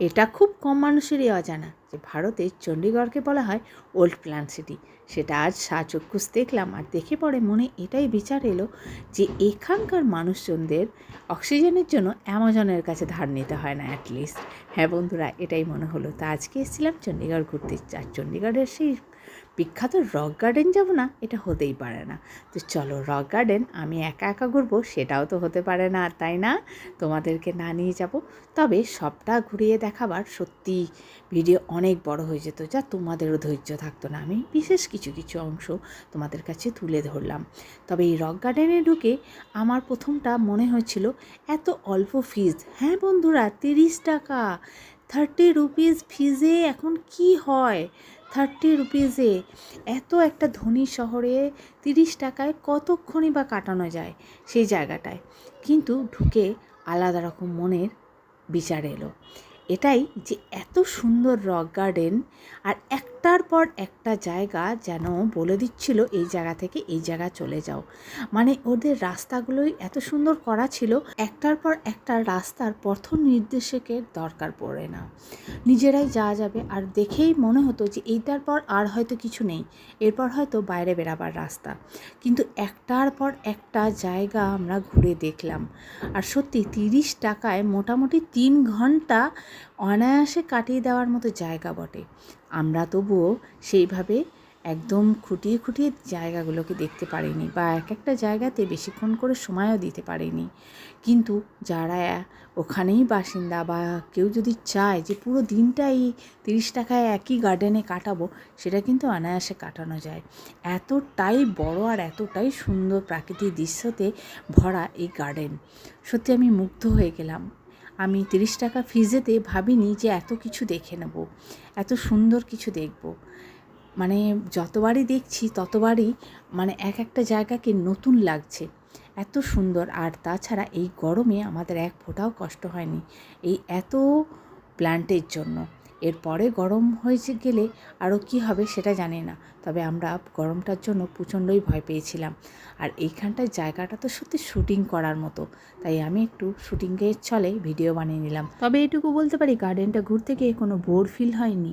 এটা খুব কম মানুষেরই অজানা যে ভারতের চণ্ডীগড়কে বলা হয় ওল্ড প্ল্যান্ট সিটি। সেটা আজ সচক্ষুষ দেখলাম, আর দেখে পরে মনে এটাই বিচার এলো যে এখানকার মানুষজনদের অক্সিজেনের জন্য অ্যামাজনের কাছে ধার নিতে হয় না অ্যাটলিস্ট। হ্যাঁ বন্ধুরা, এটাই মনে হলো। তা আজকে এসেছিলাম চণ্ডীগড় ঘুরতে। আর চণ্ডীগড়ের সেই বিখ্যাত রক গার্ডেন যাব না, এটা হতেই পারে না। তো চলো, রক গার্ডেন আমি একা একা ঘুরবো সেটাও তো হতে পারে না, তাই না? তোমাদেরকে না নিয়ে যাব। তবে সবটা ঘুরিয়ে দেখাবার সত্যি ভিডিও অনেক বড় হয়ে যেত, যা তোমাদেরও ধৈর্য থাকতো না। আমি বিশেষ কিছু কিছু অংশ তোমাদের কাছে তুলে ধরলাম। তবে এই রক গার্ডেনে ঢুকে আমার প্রথমটা মনে হয়েছিল এত অল্প ফিজ। হ্যাঁ বন্ধুরা, 30 টাকা, 30 রুপিস ফিজে এখন কি হয়? 30 রুপিসে এত একটা ধনী শহরে 30 টাকায় কতক্ষণই বা কাটানো যায় সেই জায়গাটায়। কিন্তু ঢুকে আলাদা রকম মনের বিচার এলো। এটাই যে এত সুন্দর রক গার্ডেন, আর একটার পর একটা জায়গা যেন বলে দিচ্ছিল এই জায়গা থেকে এই জায়গা চলে যাও। মানে ওদের রাস্তাগুলোই এত সুন্দর করা ছিল, একটার পর একটা রাস্তার পথ নির্দেশকের দরকার পড়ে না, নিজেরাই যাওয়া যাবে। আর দেখেই মনে হতো যে এইটার পর আর হয়তো কিছু নেই, এরপর হয়তো বাইরে বেরাবার রাস্তা। কিন্তু একটার পর একটা জায়গা আমরা ঘুরে দেখলাম। আর সত্যি 30 টাকায় মোটামুটি 3 ঘন্টা অনায়াসে কাটিয়ে দেওয়ার মতো জায়গা বটে। আমরা তবুও সেইভাবে একদম খুঁটিয়ে খুঁটিয়ে জায়গাগুলোকে দেখতে পারিনি, বা এক একটা জায়গাতে বেশিক্ষণ করে সময়ও দিতে পারিনি। কিন্তু যারা ওখানেই বাসিন্দা, বা কেউ যদি চায় যে পুরো দিনটাই 30 টাকায় একই গার্ডেনে কাটাবো, সেটা কিন্তু অনায়াসে কাটানো যায়। এতটাই বড় আর এতটাই সুন্দর প্রাকৃতিক দৃশ্যতে ভরা এই গার্ডেন, সত্যি আমি মুগ্ধ হয়ে গেলাম। আমি 30 টাকা ফিজেতে ভাবিনি যে এত কিছু দেখে নেব, এত সুন্দর কিছু দেখব। মানে যতবারই দেখছি ততবারই মানে এক একটা জায়গাকে নতুন লাগছে, এত সুন্দর। আর তাছাড়া এই গরমে আমাদের এক ফোঁটাও কষ্ট হয়নি এই এত প্ল্যান্টের জন্য। এরপরে গরম হয়েছে গেলে আরও কি হবে সেটা জানি না, তবে আমরা গরমটার জন্য প্রচণ্ডই ভয় পেয়েছিলাম। আর এইখানটার জায়গাটা তো সত্যি শ্যুটিং করার মতো, তাই আমি একটু শ্যুটিংয়ের ছলে ভিডিও বানিয়ে নিলাম। তবে এটুকু বলতে পারি, গার্ডেনটা ঘুরতে গিয়ে কোনো বোর ফিল হয়নি।